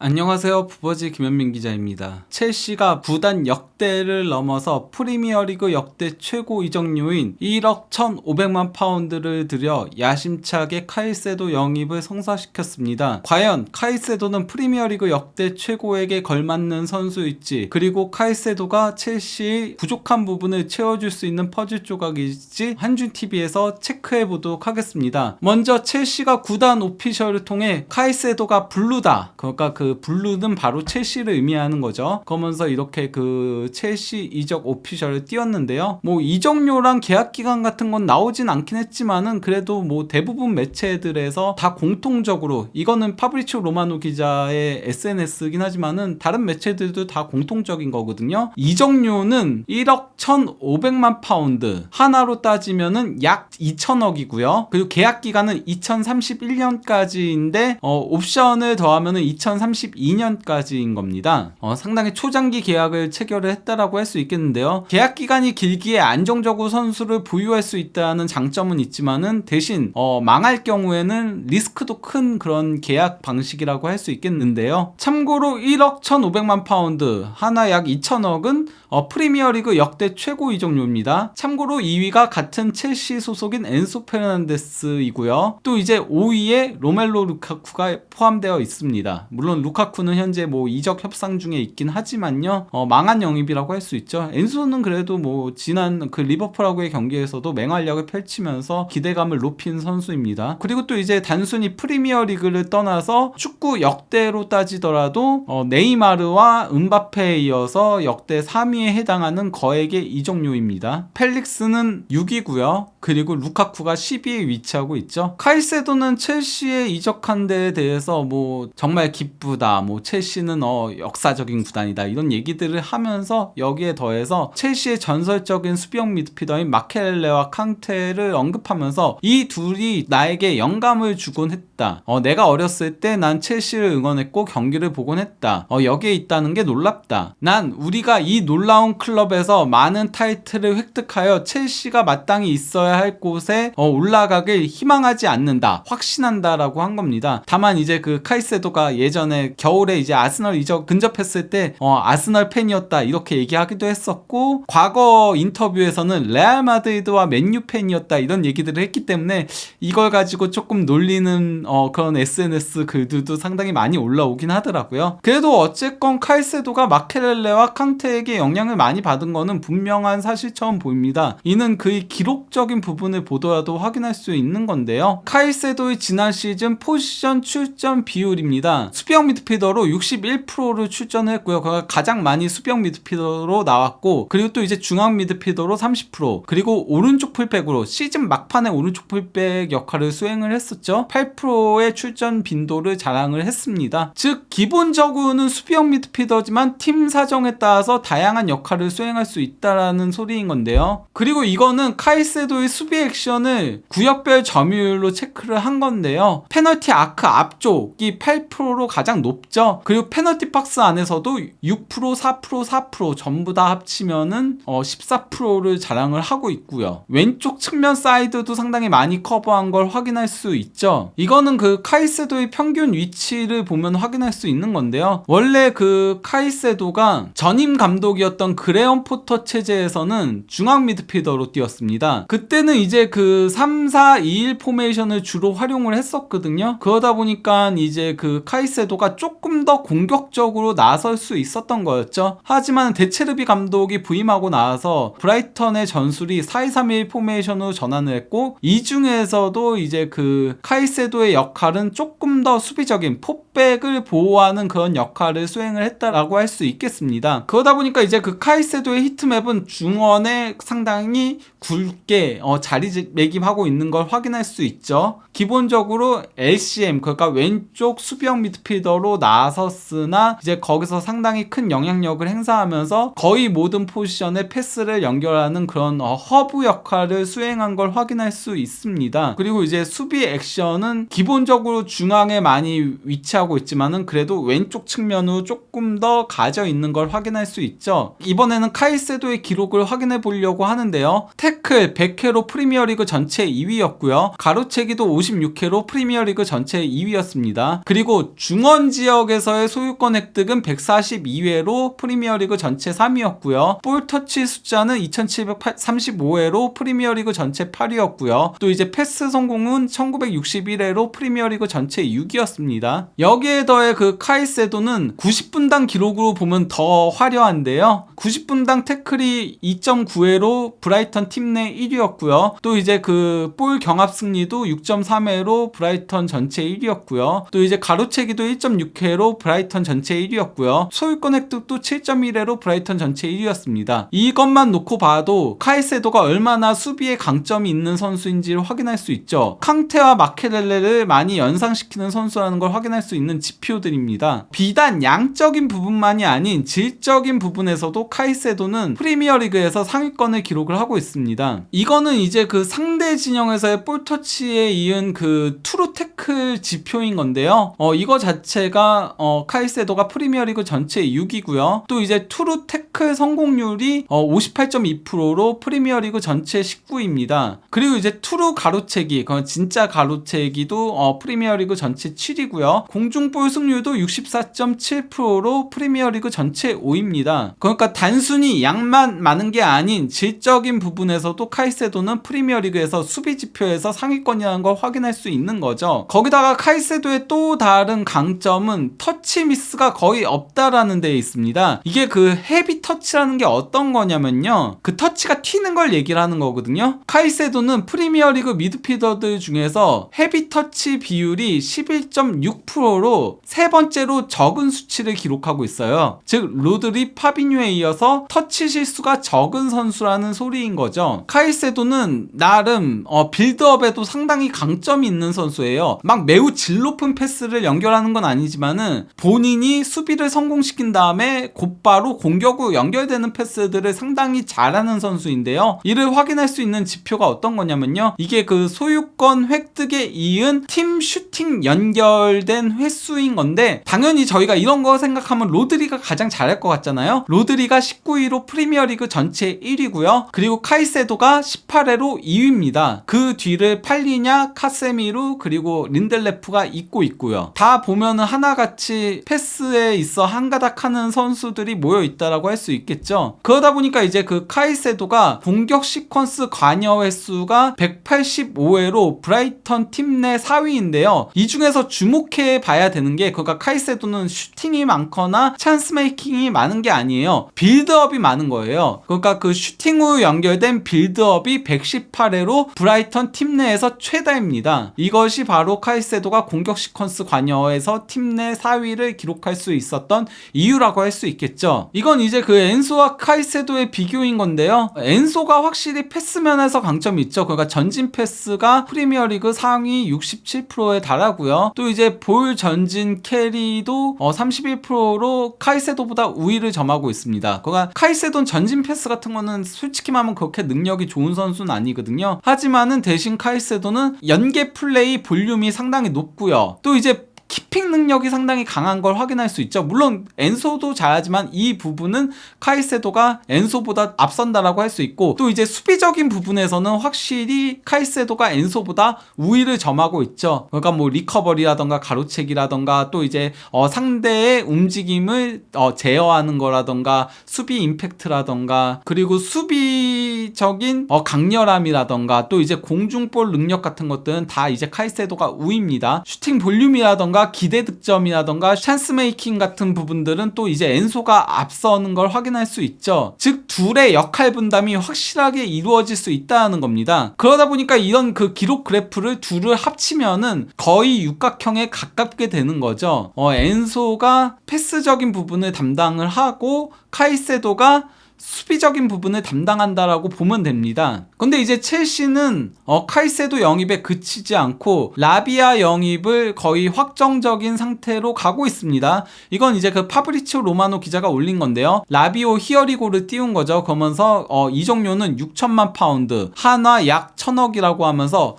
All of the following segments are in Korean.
안녕하세요. 부버지 김현민 기자입니다. 첼시가 구단 역대를 넘어서 프리미어리그 역대 최고 이적료인 1억 1,500만 파운드를 들여 야심차게 카이세도 영입을 성사시켰습니다. 과연 카이세도는 프리미어리그 역대 최고에게 걸맞는 선수일지, 그리고 카이세도가 첼시의 부족한 부분을 채워줄 수 있는 퍼즐 조각일지 한준TV에서 체크해보도록 하겠습니다. 먼저 첼시가 구단 오피셜을 통해 카이세도가 블루다, 그러니까 그 블루는 바로 첼시를 의미하는 거죠. 그러면서 이렇게 그 첼시 이적 오피셜을 띄웠는데요. 뭐 이적료랑 계약 기간 같은 건 나오진 않긴 했지만은 그래도 뭐 대부분 매체들에서 다 공통적으로, 이거는 파브리치오 로마노 기자의 SNS긴 하지만은 다른 매체들도 다 공통적인 거거든요. 이적료는 1억 1,500만 파운드, 하나로 따지면은 약 2천억이고요. 그리고 계약 기간은 2031년까지인데 옵션을 더하면은 2032년까지인 겁니다. 상당히 초장기 계약을 체결을 했다라고 할 수 있겠는데요. 계약 기간이 길기에 안정적으로 선수를 보유할 수 있다는 장점은 있지만은 대신 망할 경우에는 리스크도 큰 그런 계약 방식이라고 할 수 있겠는데요. 참고로 1억 1,500만 파운드, 하나 약 2천억은 프리미어리그 역대 최고 이적료입니다. 참고로 2위가 같은 첼시 소속인 엔소 페르난데스이고요. 또 이제 5위에 로멜로 루카쿠가 포함되어 있습니다. 물론 루카쿠는 현재 뭐 이적 협상 중에 있긴 하지만요. 망한 영입이라고 할 수 있죠. 엔소는 그래도 뭐 지난 그 리버풀하고의 경기에서도 맹활약을 펼치면서 기대감을 높인 선수입니다. 그리고 또 이제 단순히 프리미어리그를 떠나서 축구 역대로 따지더라도 네이마르와 음바페에 이어서 역대 3위에 해당하는 거액의 이적료입니다. 펠릭스는 6위고요. 그리고 루카쿠가 10위에 위치하고 있죠. 카이세도는 첼시에 이적한 데에 대해서 뭐 정말 기쁘다, 뭐 첼시는 역사적인 구단이다, 이런 얘기들을 하면서 여기에 더해서 첼시의 전설적인 수비형 미드필더인 마켈렐레와 캉테를 언급하면서 이 둘이 나에게 영감을 주곤 했다. 내가 어렸을 때 난 첼시를 응원했고 경기를 보곤 했다. 여기에 있다는 게 놀랍다. 난 우리가 이 놀라운 클럽에서 많은 타이틀을 획득하여 첼시가 마땅히 있어야 할 곳에 올라가길 희망하지 않는다, 확신한다 라고 한 겁니다. 다만 이제 그 카이세도가 예전에 겨울에 이제 아스널 이적 근접했을 때 아스널 팬이었다 이렇게 얘기하기도 했었고, 과거 인터뷰에서는 레알 마드리드와 맨유 팬이었다 이런 얘기들을 했기 때문에 이걸 가지고 조금 놀리는 그런 SNS 글들도 상당히 많이 올라오긴 하더라고요. 그래도 어쨌건 카이세도가 마케렐레와 캉테에게 영향을 많이 받은 거는 분명한 사실처럼 보입니다. 이는 그의 기록적인 부분을 보더라도 확인할 수 있는 건데요. 카이세도의 지난 시즌 포지션 출전 비율입니다. 수비형 미드필더로 61%를 출전했고요. 그가 가장 많이 수비형 미드필더로 나왔고, 그리고 또 이제 중앙 미드필더로 30%, 그리고 오른쪽 풀백으로 시즌 막판에 오른쪽 풀백 역할을 수행을 했었죠. 8%의 출전 빈도를 자랑을 했습니다. 즉 기본적으로는 수비형 미드필더지만 팀 사정에 따라서 다양한 역할을 수행할 수 있다라는 소리인 건데요. 그리고 이거는 카이세도의 수비 액션을 구역별 점유율로 체크를 한 건데요. 페널티 아크 앞쪽이 8%로 가장 높죠. 그리고 페널티 박스 안에서도 6%, 4%, 4% 전부 다 합치면은 14%를 자랑을 하고 있고요. 왼쪽 측면 사이드도 상당히 많이 커버한 걸 확인할 수 있죠. 이거는 그 카이세도의 평균 위치를 보면 확인할 수 있는 건데요. 원래 그 카이세도가 전임 감독이었던 그레엄 포터 체제에서는 중앙 미드필더로 뛰었습니다. 그때는 이제 그 3-4-2-1 포메이션을 주로 활용을 했었거든요. 그러다 보니까 이제 그 카이세도가 조금 더 공격적으로 나설 수 있었던 거였죠. 하지만 데체르비 감독이 부임하고 나서 브라이턴의 전술이 4-2-3-1 포메이션으로 전환을 했고, 이 중에서도 이제 그 카이세도의 역할은 조금 더 수비적인 포백을 보호하는 그런 역할을 수행을 했다라고 할 수 있겠습니다. 그러다 보니까 이제 그 카이세도의 히트맵은 중원에 상당히 굵게 자리매김하고 있는 걸 확인할 수 있죠. 기본적으로 LCM, 그러니까 왼쪽 수비형 미드필더로 나섰으나 이제 거기서 상당히 큰 영향력을 행사하면서 거의 모든 포지션에 패스를 연결하는 그런 허브 역할을 수행한 걸 확인할 수 있습니다. 그리고 이제 수비 액션은 기본적으로 중앙에 많이 위치하고 차지하고 있지만은 그래도 왼쪽 측면으로 조금 더 가져 있는 걸 확인할 수 있죠. 이번에는 카이세도의 기록을 확인해 보려고 하는데요. 태클 100회로 프리미어리그 전체 2위였고요. 가로채기도 56회로 프리미어리그 전체 2위였습니다. 그리고 중원 지역에서의 소유권 획득은 142회로 프리미어리그 전체 3위였고요. 볼 터치 숫자는 2735회로 프리미어리그 전체 8위였고요. 또 이제 패스 성공은 1961회로 프리미어리그 전체 6위였습니다. 여기에 더해 그 카이세도는 90분당 기록으로 보면 더 화려한데요. 90분당 태클이 2.9회로 브라이턴 팀 내 1위였고요. 또 이제 그 볼 경합 승리도 6.3회로 브라이턴 전체 1위였고요. 또 이제 가로채기도 1.6회로 브라이턴 전체 1위였고요. 소유권 획득도 7.1회로 브라이턴 전체 1위였습니다. 이것만 놓고 봐도 카이세도가 얼마나 수비에 강점이 있는 선수인지를 확인할 수 있죠. 캉테와 마케렐레를 많이 연상시키는 선수라는 걸 확인할 수 있는 지표들입니다. 비단 양적인 부분만이 아닌 질적인 부분에서도 카이세도는 프리미어리그에서 상위권을 기록을 하고 있습니다. 이거는 이제 그 상대 진영에서의 볼터치에 이은 그 투루 태클 지표인 건데요. 이거 자체가 카이세도가 프리미어리그 전체 6위고요. 또 이제 투루 태클 성공률이 58.2%로 프리미어리그 전체 19위입니다. 그리고 이제 투루 가로채기, 진짜 가로채기도 프리미어리그 전체 7위고요. 공중볼 승률도 64.7%로 프리미어리그 전체 5위입니다. 그러니까 단순히 양만 많은 게 아닌 질적인 부분에서도 카이세도는 프리미어리그에서 수비 지표에서 상위권이라는 걸 확인할 수 있는 거죠. 거기다가 카이세도의 또 다른 강점은 터치 미스가 거의 없다라는 데 있습니다. 이게 그 헤비 터치라는 게 어떤 거냐면요, 그 터치가 튀는 걸 얘기를 하는 거거든요. 카이세도는 프리미어리그 미드필더들 중에서 헤비 터치 비율이 11.6%로 세 번째로 적은 수치를 기록하고 있어요. 즉 로드리, 파비뉴에 이어서 터치 실수가 적은 선수라는 소리인 거죠. 카이세도는 나름 빌드업에도 상당히 강점이 있는 선수예요. 막 매우 질 높은 패스를 연결하는 건 아니지만은 본인이 수비를 성공시킨 다음에 곧바로 공격으로 연결되는 패스들을 상당히 잘하는 선수인데요. 이를 확인할 수 있는 지표가 어떤 거냐면요, 이게 그 소유권 획득에 이은 팀 슈팅 연결된 횟수인 건데, 당연히 저희가 이런 거 생각하면 로드리가 가장 잘할 것 같잖아요. 로드리가 19위로 프리미어리그 전체 1위고요. 그리고 카이세도가 18회로 2위입니다. 그 뒤를 팔리냐, 카세미루, 그리고 린델레프가 잇고 있고요. 다 보면은 하나같이 패스에 있어 한가닥하는 선수들이 모여 있다라고 할 수 있겠죠. 그러다 보니까 이제 그 카이세도가 공격 시퀀스 관여 횟수가 185회로 브라이턴 팀 내 4위인데요. 이 중에서 주목해 봐야 되는 게, 그러니까 카이세도는 슈팅이 많거나 찬스 메이킹이 많은 게 아니에요. 빌드업이 많은 거예요. 그러니까 그 슈팅으로 연결된 빌드업이 118회로 브라이턴 팀 내에서 최다입니다. 이것이 바로 카이세도가 공격 시퀀스 관여에서 팀 내 4위를 기록할 수 있었던 이유라고 할 수 있겠죠. 이건 이제 그 엔소와 카이세도의 비교인 건데요. 엔소가 확실히 패스면에서 강점이 있죠. 그러니까 전진 패스가 프리미어리그 상위 67%에 달하고요. 또 이제 볼 전진 캐리도 31%로 카이세도보다 우위를 점하고 있습니다. 그러니까 카이세도는 전진 패스 같은 거는 솔직히 말하면 그렇게 능력이 좋은 선수는 아니거든요. 하지만은 대신 카이세도는 연계 플레이 볼륨이 상당히 높고요. 또 이제 키핑 능력이 상당히 강한 걸 확인할 수 있죠. 물론 엔소도 잘하지만 이 부분은 카이세도가 엔소보다 앞선다라고 할 수 있고, 또 이제 수비적인 부분에서는 확실히 카이세도가 엔소보다 우위를 점하고 있죠. 그러니까 뭐 리커버리라던가 가로채기라던가, 또 이제 상대의 움직임을 제어하는 거라던가, 수비 임팩트라던가, 그리고 수비적인 강렬함이라던가, 또 이제 공중볼 능력 같은 것들은 다 이제 카이세도가 우위입니다. 슈팅 볼륨이라던가 기대 득점이라던가 찬스 메이킹 같은 부분들은 또 이제 엔소가 앞서는 걸 확인할 수 있죠. 즉 둘의 역할 분담이 확실하게 이루어질 수 있다는 겁니다. 그러다 보니까 이런 그 기록 그래프를 둘을 합치면은 거의 육각형에 가깝게 되는 거죠. 엔소가 패스적인 부분을 담당을 하고 카이세도가 수비적인 부분을 담당한다라고 보면 됩니다. 근데 이제 첼시는 카이세도 영입에 그치지 않고 라비아 영입을 거의 확정적인 상태로 가고 있습니다. 이건 이제 그 파브리치오 로마노 기자가 올린 건데요. 라비오 히어리고를 띄운 거죠. 그러면서 이적료는 6천만 파운드, 한화 약 1,000억이라고 하면서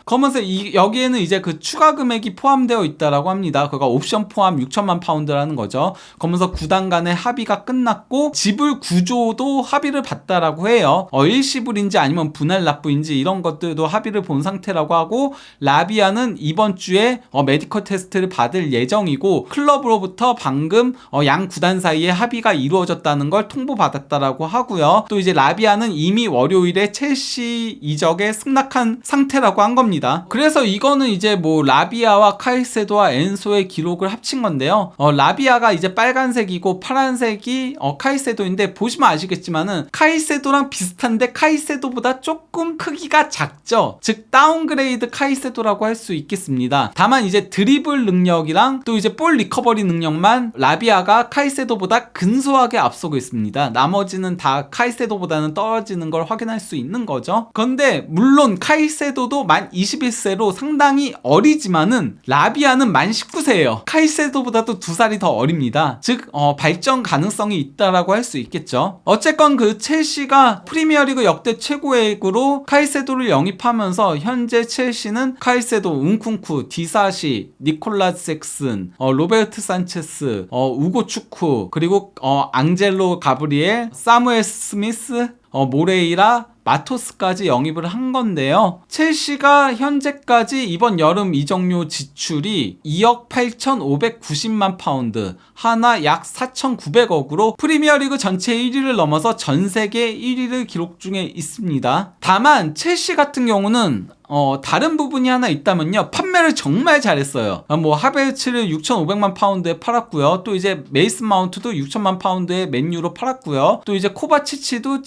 여기에는 이제 그 추가 금액이 포함되어 있다라고 합니다. 그거 옵션 포함 6천만 파운드라는 거죠. 그러면서 구단 간의 합의가 끝났고 지불 구조도 합의를 봤다라고 해요. 일시불인지 아니면 분할 납부인지 이런 것들도 합의를 본 상태라고 하고, 라비아는 이번 주에 메디컬 테스트를 받을 예정이고 클럽으로부터 방금 양 구단 사이에 합의가 이루어졌다는 걸 통보받았다라고 하고요. 또 이제 라비아는 이미 월요일에 첼시 이적에 승낙한 상태라고 한 겁니다. 그래서 이거는 이제 뭐 라비아와 카이세도와 엔소의 기록을 합친 건데요. 라비아가 이제 빨간색이고 파란색이 카이세도인데, 보시면 아시겠지만은 카이세도랑 비슷한데 카이세도보다 조금 크기가 작죠. 즉 다운그레이드 카이세도라고 할 수 있겠습니다. 다만 이제 드리블 능력이랑 또 이제 볼 리커버리 능력만 라비아가 카이세도보다 근소하게 앞서고 있습니다. 나머지는 다 카이세도보다는 떨어지는 걸 확인할 수 있는 거죠. 그런데 물론 카이세도도 만 21세로 상당히 어리지만은 라비아는 만 19세예요. 카이세도보다도 2살이 더 어립니다. 즉 발전 가능성이 있다라고 할 수 있겠죠. 어쨌건 그 첼시가 프리미어리그 역대 최고액으로 카이세도를 영입하면서 현재 첼시는 카이세도, 운쿵쿠, 디사시, 니콜라스 잭슨, 로베르트 산체스, 우고 추쿠, 그리고 앙젤로 가브리엘, 사무엘 스미스, 모레이라, 마토스까지 영입을 한 건데요. 첼시가 현재까지 이번 여름 이적료 지출이 2억 8,590만 파운드, 한화 약 4,900억으로 프리미어리그 전체 1위를 넘어서 전 세계 1위를 기록 중에 있습니다. 다만 첼시 같은 경우는 다른 부분이 하나 있다면요, 판매를 정말 잘했어요. 뭐 하베르츠를 6,500만 파운드에 팔았고요. 또 이제 메이슨 마운트도 6천만 파운드에 맨유로 팔았고요. 또 이제 코바치치도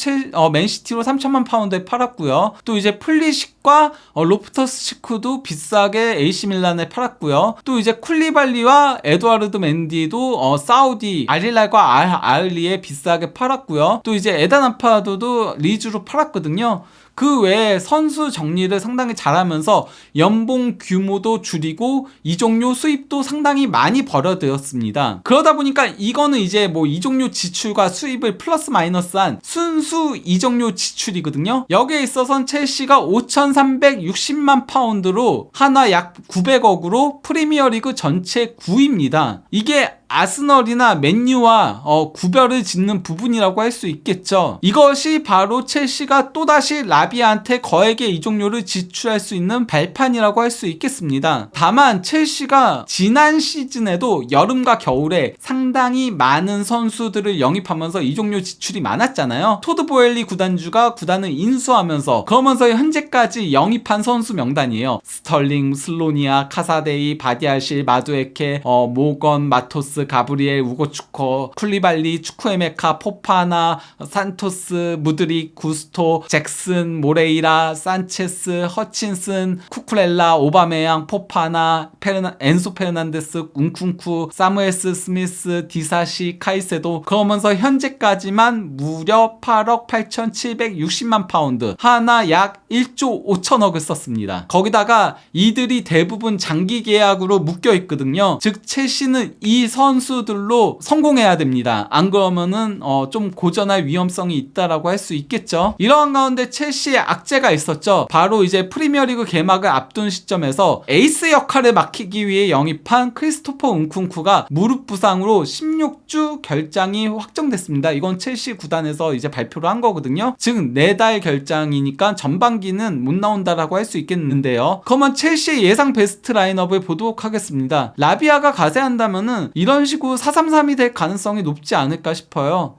맨시티로 3천만 파운드에 팔았고요. 또 이제 플리식과 로프터스 치쿠도 비싸게 AC 밀란에 팔았고요. 또 이제 쿨리발리와 에드와르드 맨디도 사우디 알힐랄과 알리에 비싸게 팔았고요. 또 이제 에단 아파도도 리즈로 팔았거든요. 그 외에 선수 정리를 상당히 잘하면서 연봉 규모도 줄이고 이적료 수입도 상당히 많이 벌어들였습니다. 그러다 보니까 이거는 이제 뭐 이적료 지출과 수입을 플러스 마이너스한 순수 이적료 지출이거든요. 여기에 있어서는 첼시가 5,360만 파운드로 한화 약 900억으로 프리미어리그 전체 9위입니다. 이게 아스널이나 맨유와 구별을 짓는 부분이라고 할 수 있겠죠. 이것이 바로 첼시가 또다시 라비아한테 거액의 이적료를 지출할 수 있는 발판이라고 할 수 있겠습니다. 다만 첼시가 지난 시즌에도 여름과 겨울에 상당히 많은 선수들을 영입하면서 이적료 지출이 많았잖아요. 토드 보엘리 구단주가 구단을 인수하면서, 그러면서 현재까지 영입한 선수 명단이에요. 스털링, 슬로니아, 카사데이, 바디알실, 마두에케, 모건, 마토스, 가브리엘, 우고 추커, 쿨리발리, 추쿠에메카, 포파나, 산토스, 무드릭, 구스토, 잭슨, 모레이라, 산체스, 허친슨, 쿠쿠렐라, 오바메양, 포파나, 엔소 페르난데스, 운쿵쿠, 사무에스 스미스, 디사시, 카이세도, 그러면서 현재까지만 무려 8억 8,760만 파운드, 하나 약 1조 5천억을 썼습니다. 거기다가 이들이 대부분 장기 계약으로 묶여 있거든요. 즉 첼시는 이 선수들로 성공해야 됩니다. 안 그러면은 좀 고전할 위험성이 있다라고 할 수 있겠죠. 이러한 가운데 첼시에 악재가 있었죠. 바로 이제 프리미어리그 개막을 앞둔 시점에서 에이스 역할을 맡기기 위해 영입한 크리스토퍼 운쿵쿠가 무릎 부상으로 16주 결장이 확정됐습니다. 이건 첼시 구단에서 이제 발표를 한 거거든요. 즉 4달 결장이니까 전반기는 못 나온다라고 할 수 있겠는데요. 그러면 첼시의 예상 베스트 라인업을 보도록 하겠습니다. 라비아가 가세한다면은 이런 식으로 4-3-3이 될 가능성이 높지 않을까 싶어요.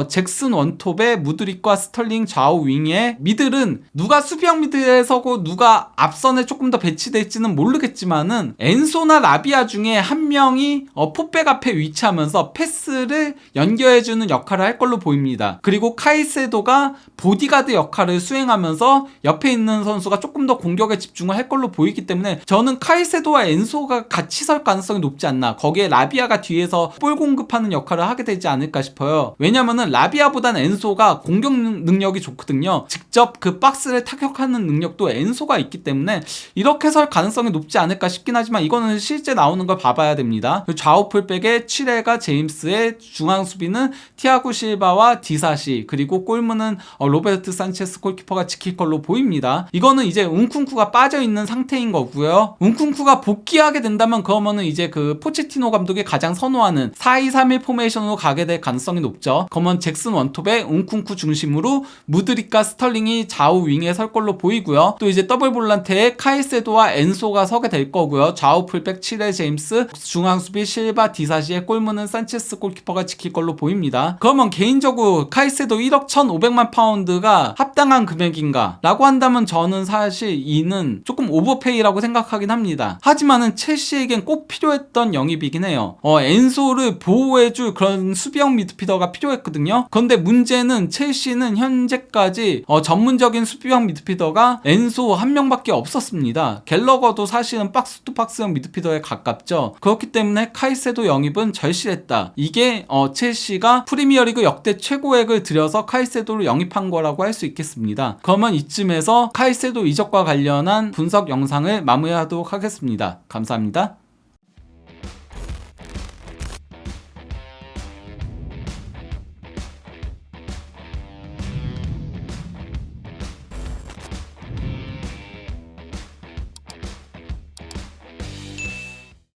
잭슨 원톱에 무드릭과 스털링 좌우 윙에, 미들은 누가 수비형 미드에 서고 누가 앞선에 조금 더 배치될지는 모르겠지만은 엔소나 라비아 중에 한 명이 포백 앞에 위치하면서 패스를 연결해주는 역할을 할 걸로 보입니다. 그리고 카이세도가 보디가드 역할을 수행하면서 옆에 있는 선수가 조금 더 공격에 집중을 할 걸로 보이기 때문에 저는 카이세도와 엔소가 같이 설 가능성이 높지 않나. 거기에 라비아가 뒤에서 볼 공급하는 역할을 하게 되지 않을까 싶어요. 왜냐면은 라비아보단 엔소가 공격 능력이 좋거든요. 직접 그 박스를 타격하는 능력도 엔소가 있기 때문에 이렇게 설 가능성이 높지 않을까 싶긴 하지만 이거는 실제 나오는 걸 봐봐야 됩니다. 좌우 풀백에 7회가 제임스의 중앙 수비는 티아고 실바와 디사시, 그리고 골문은 로베르트 산체스 골키퍼가 지킬 걸로 보입니다. 이거는 이제 운쿤쿠가 빠져있는 상태인 거고요. 운쿤쿠가 복귀하게 된다면 그러면은 이제 그 포체티노 감독이 가장 선호하는 4-2-3-1 포메이션으로 가게 될 가능성이 높죠. 그러면 잭슨 원톱에 운쿤쿠 중심으로 무드릭과 스털링이 좌우 윙에 설 걸로 보이고요. 또 이제 더블 볼란테에 카이세도와 엔소가 서게 될 거고요. 좌우 풀백 7회 제임스, 중앙 수비 실바, 디사시의 골문은 산체스 골키퍼가 지킬 걸로 보입니다. 그러면 개인적으로 카이세도 1억 1,500만 파운드가 합당한 금액인가 라고 한다면 저는 사실 이는 조금 오버페이라고 생각하긴 합니다. 하지만은 첼시에겐 꼭 필요했던 영입이긴 해요. 엔소를 보호해줄 그런 수비형 미드필더가 필요했거든요. 그런데 문제는 첼시는 현재까지 전문적인 수비형 미드필더가 엔소 한 명밖에 없었습니다. 갤러거도 사실은 박스 투 박스형 미드필더에 가깝죠. 그렇기 때문에 카이세도 영입은 절실했다. 이게 첼시가 프리미어리그 역대 최고액을 들여서 카이세도를 영입한 거라고 할 수 있겠습니다. 그러면 이쯤에서 카이세도 이적과 관련한 분석 영상을 마무리하도록 하겠습니다. 감사합니다.